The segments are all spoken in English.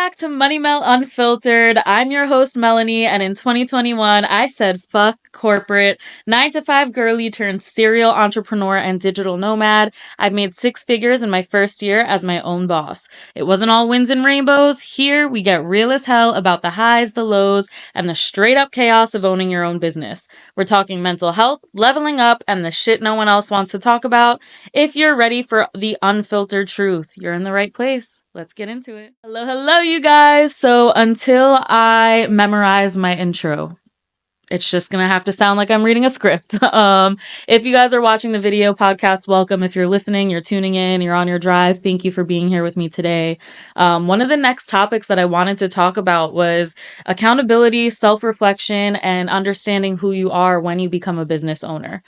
back to Money Mel Unfiltered. I'm your host, Melanie, and in 2021, I said fuck corporate. 9 to 5 girly turned serial entrepreneur and digital nomad. I've made 6 figures in my first year as my own boss. It wasn't all wins and rainbows. Here, we get real as hell about the highs, the lows, and the straight up chaos of owning your own business. We're talking mental health, leveling up, and the shit no one else wants to talk about. If you're ready for the unfiltered truth, you're in the right place. Let's get into it. Hello, you guys. So until I memorize my intro, it's just going to have to sound like I'm reading a script. If you guys are watching the video podcast, welcome. If you're listening, you're tuning in, you're on your drive, thank you for being here with me today. One of the next topics that I wanted to talk about was accountability, self-reflection, and understanding who you are when you become a business owner.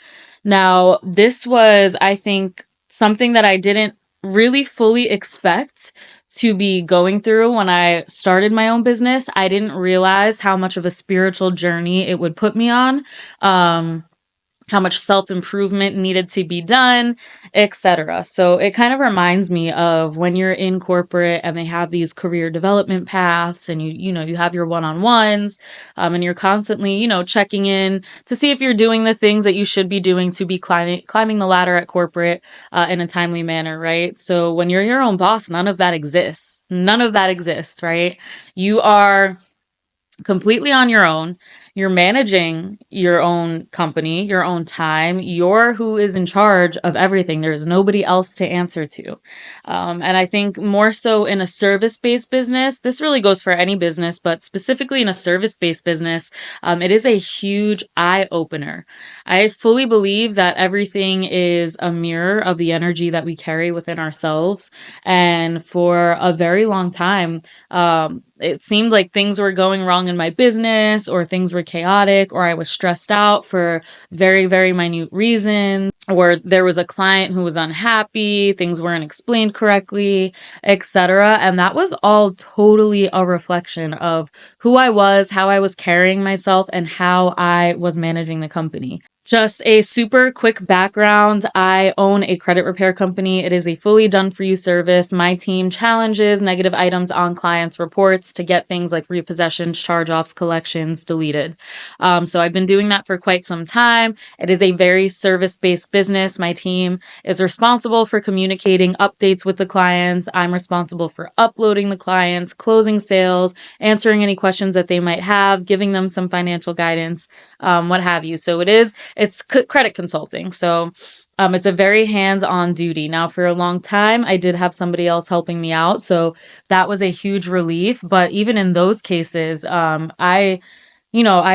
Now, this was, I think, something that I didn't really fully expect to be going through when I started my own business. I didn't realize how much of a spiritual journey it would put me on, how much self-improvement needed to be done, etc. So it kind of reminds me of when you're in corporate and they have these career development paths and you have your one-on-ones, and you're constantly, checking in to see if you're doing the things that you should be doing to be climbing the ladder at corporate, in a timely manner, right? So when you're your own boss, none of that exists. None of that exists, right? You are completely on your own. You're managing your own company, your own time. You're who is in charge of everything. There's nobody else to answer to. And I think more so in a service-based business, this really goes for any business, but specifically in a service-based business, it is a huge eye-opener. I fully believe that everything is a mirror of the energy that we carry within ourselves. And for a very long time, it seemed like things were going wrong in my business, or things were chaotic, or I was stressed out for very, very minute reasons, or there was a client who was unhappy, things weren't explained correctly, etc. And that was all totally a reflection of who I was, how I was carrying myself, and how I was managing the company. Just a super quick background. I own a credit repair company. It is a fully done-for-you service. My team challenges negative items on clients' reports to get things like repossessions, charge-offs, collections deleted. So I've been doing that for quite some time. It is a very service-based business. My team is responsible for communicating updates with the clients. I'm responsible for uploading the clients, closing sales, answering any questions that they might have, giving them some financial guidance, what have you. So it's credit consulting. So it's a very hands-on duty. Now, for a long time, I did have somebody else helping me out. So that was a huge relief. But even in those cases, I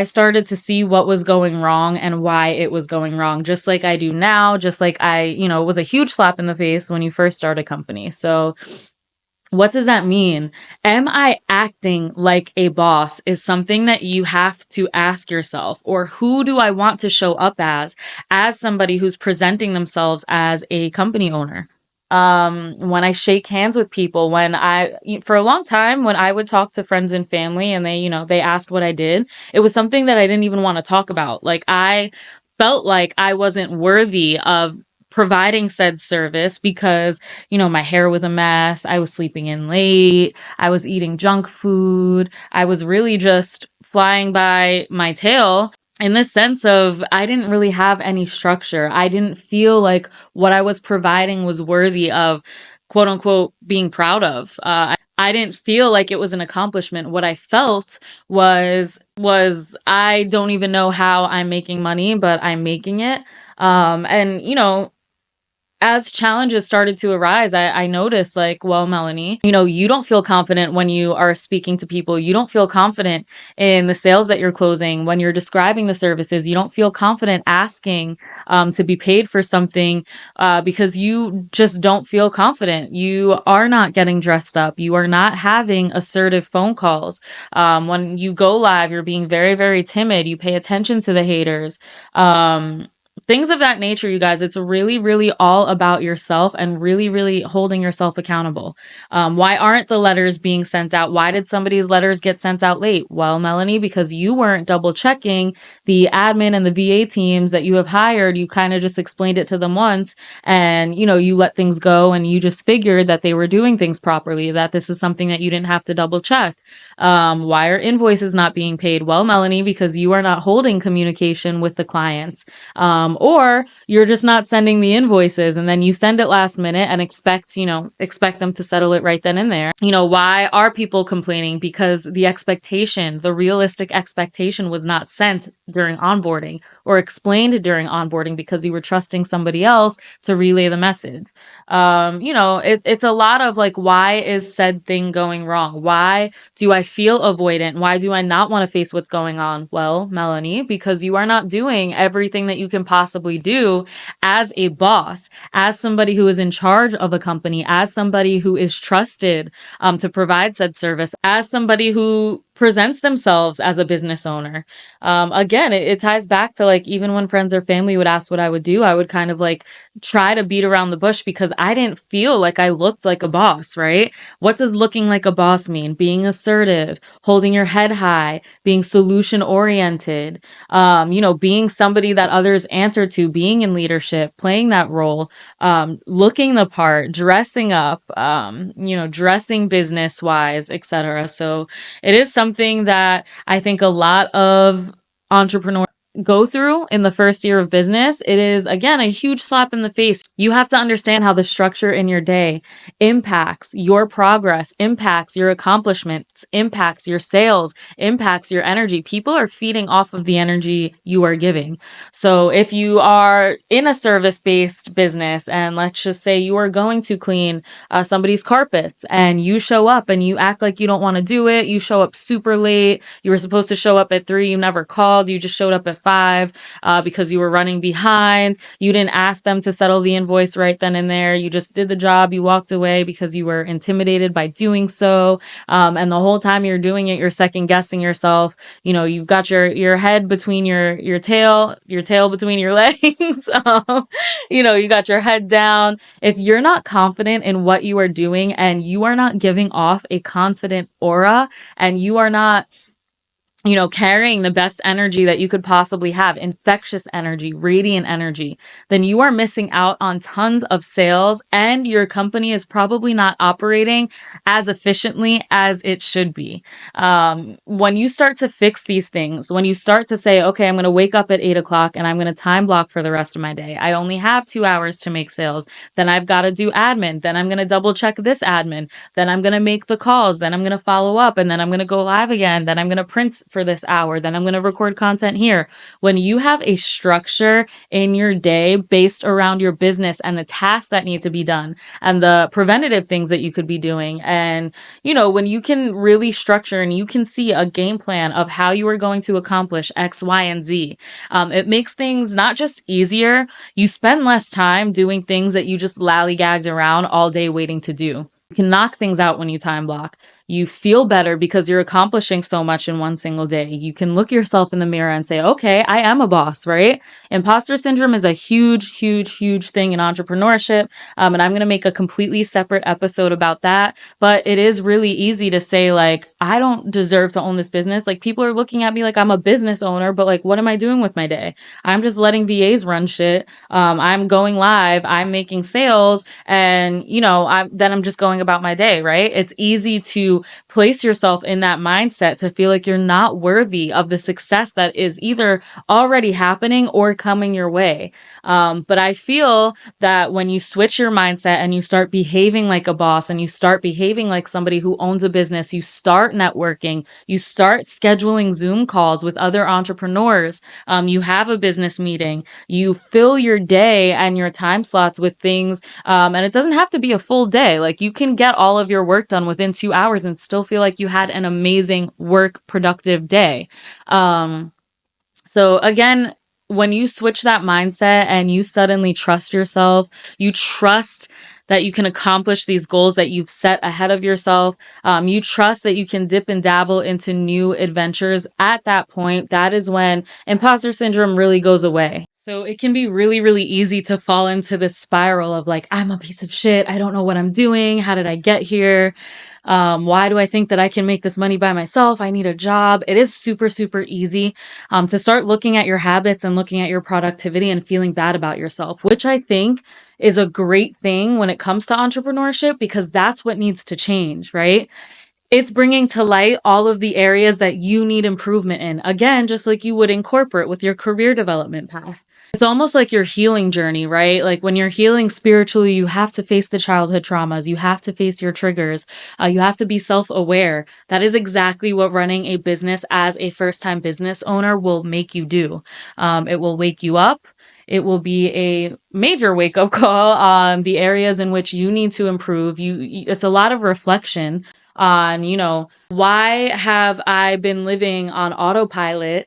started to see what was going wrong and why it was going wrong, just like I do now, just like it was a huge slap in the face when you first start a company. So what does that mean? Am I acting like a boss is something that you have to ask yourself. Or who do I want to show up as somebody who's presenting themselves as a company owner? When I shake hands with people, for a long time, when I would talk to friends and family and they asked what I did, it was something that I didn't even want to talk about. Like, I felt like I wasn't worthy of providing said service because, my hair was a mess. I was sleeping in late. I was eating junk food. I was really just flying by my tail in the sense of I didn't really have any structure. I didn't feel like what I was providing was worthy of, quote unquote, being proud of. I didn't feel like it was an accomplishment. What I felt was I don't even know how I'm making money, but I'm making it. As challenges started to arise, I noticed like, well, Melanie, you don't feel confident when you are speaking to people. You don't feel confident in the sales that you're closing. When you're describing the services, you don't feel confident asking to be paid for something because you just don't feel confident. You are not getting dressed up. You are not having assertive phone calls. When you go live, you're being very, very timid. You pay attention to the haters. things of that nature, you guys. It's really, really all about yourself and really, really holding yourself accountable. Why aren't the letters being sent out? Why did somebody's letters get sent out late? Well, Melanie, because you weren't double checking the admin and the VA teams that you have hired. You kind of just explained it to them once, and you let things go, and you just figured that they were doing things properly, that this is something that you didn't have to double check. Why are invoices not being paid? Well, Melanie, because you are not holding communication with the clients. Or you're just not sending the invoices, and then you send it last minute and expect them to settle it right then and there. Why are people complaining? Because the realistic expectation was not sent during onboarding or explained during onboarding because you were trusting somebody else to relay the message. It's a lot of like, why is said thing going wrong? Why do I feel avoidant? Why do I not want to face what's going on? Well, Melanie, because you are not doing everything that you can possibly do as a boss, as somebody who is in charge of a company, as somebody who is trusted to provide said service, as somebody who presents themselves as a business owner. Again, it ties back to like, even when friends or family would ask what I would do, I would kind of like try to beat around the bush because I didn't feel like I looked like a boss, right? What does looking like a boss mean? Being assertive, holding your head high, being solution oriented, being somebody that others answer to, being in leadership, playing that role, looking the part, dressing up, dressing business wise, etc. So it is something that I think a lot of entrepreneurs go through in the first year of business. It is, again, a huge slap in the face. You have to understand how the structure in your day impacts your progress, impacts your accomplishments, impacts your sales, impacts your energy. People are feeding off of the energy you are giving. So if you are in a service-based business, and let's just say you are going to clean somebody's carpets, and you show up and you act like you don't want to do it, you show up super late, you were supposed to show up at 3, you never called, you just showed up at 5 because you were running behind, you didn't ask them to settle the invoice right then and there, you just did the job, you walked away because you were intimidated by doing so, and the whole time you're doing it, you're second guessing yourself. You've got your head between your tail between your legs. You got your head down. If you're not confident in what you are doing, and you are not giving off a confident aura, and you are not carrying the best energy that you could possibly have, infectious energy, radiant energy, then you are missing out on tons of sales, and your company is probably not operating as efficiently as it should be. When you start to fix these things, when you start to say, okay, I'm going to wake up at 8 o'clock and I'm going to time block for the rest of my day. I only have 2 hours to make sales. Then I've got to do admin. Then I'm going to double check this admin. Then I'm going to make the calls. Then I'm going to follow up, and then I'm going to go live again. Then I'm going to print for this hour. Then I'm going to record content here. When you have a structure in your day based around your business and the tasks that need to be done and the preventative things that you could be doing, and when you can really structure and you can see a game plan of how you are going to accomplish X, Y, and Z, it makes things not just easier. You spend less time doing things that you just lollygagged around all day waiting to do. You can knock things out when you time block. You feel better because you're accomplishing so much in one single day. You can look yourself in the mirror and say, okay, I am a boss, right? Imposter syndrome is a huge, huge, huge thing in entrepreneurship. And I'm going to make a completely separate episode about that. But it is really easy to say, like, I don't deserve to own this business. Like, people are looking at me like I'm a business owner, but like, what am I doing with my day? I'm just letting VAs run shit. I'm going live, I'm making sales, and then I'm just going about my day, right? It's easy to place yourself in that mindset to feel like you're not worthy of the success that is either already happening or coming your way. But I feel that when you switch your mindset and you start behaving like a boss, and you start behaving like somebody who owns a business, you start networking, you start scheduling Zoom calls with other entrepreneurs, you have a business meeting, you fill your day and your time slots with things, and it doesn't have to be a full day. Like, you can get all of your work done within 2 hours and still feel like you had an amazing work productive day. So again, when you switch that mindset and you suddenly trust yourself, you trust that you can accomplish these goals that you've set ahead of yourself. You trust that you can dip and dabble into new adventures. At that point, that is when imposter syndrome really goes away. So it can be really, really easy to fall into this spiral of like, I'm a piece of shit. I don't know what I'm doing. How did I get here? Why do I think that I can make this money by myself? I need a job. It is super, super easy to start looking at your habits and looking at your productivity and feeling bad about yourself, which I think is a great thing when it comes to entrepreneurship, because that's what needs to change, right? It's bringing to light all of the areas that you need improvement in. Again, just like you would in corporate with your career development path. It's almost like your healing journey, right? Like when you're healing spiritually, you have to face the childhood traumas. You have to face your triggers. You have to be self-aware. That is exactly what running a business as a first-time business owner will make you do. It will wake you up. It will be a major wake up call on the areas in which you need to improve. It's a lot of reflection on, why have I been living on autopilot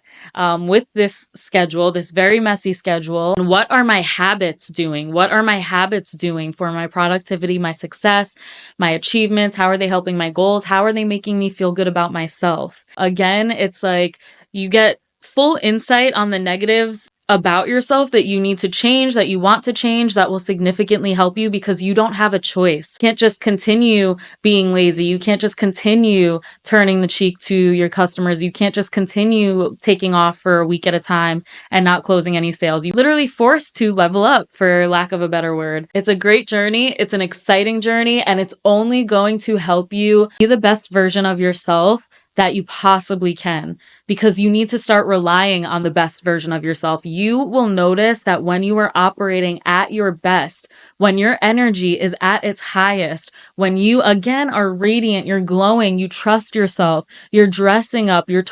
with this schedule, this very messy schedule? And what are my habits doing? What are my habits doing for my productivity, my success, my achievements? How are they helping my goals? How are they making me feel good about myself? Again, it's like you get full insight on the negatives about yourself that you need to change, that you want to change, that will significantly help you, because you don't have a choice. You can't just continue being lazy. You can't just continue turning the cheek to your customers. You can't just continue taking off for a week at a time and not closing any sales. You're literally forced to level up, for lack of a better word. It's a great journey. It's an exciting journey, and it's only going to help you be the best version of yourself that you possibly can, because you need to start relying on the best version of yourself. You will notice that when you are operating at your best, when your energy is at its highest, when you again are radiant, you're glowing, you trust yourself, you're dressing up, you're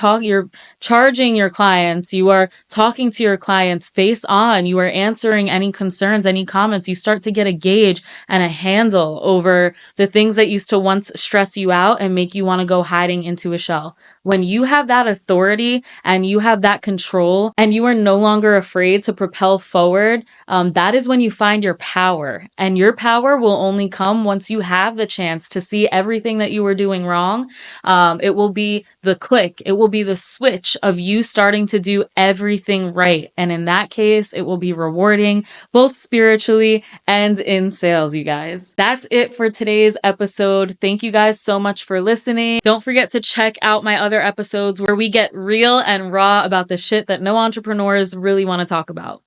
charging your clients, you are talking to your clients face on, you are answering any concerns, any comments, you start to get a gauge and a handle over the things that used to once stress you out and make you want to go hiding into a shell. When you have that authority and you have that control and you are no longer afraid to propel forward, that is when you find your power. And your power will only come once you have the chance to see everything that you were doing wrong. It will be the click. It will be the switch of you starting to do everything right. And in that case, it will be rewarding, both spiritually and in sales, you guys. That's it for today's episode. Thank you guys so much for listening. Don't forget to check out my other episodes where we get real and raw about the shit that no entrepreneurs really want to talk about.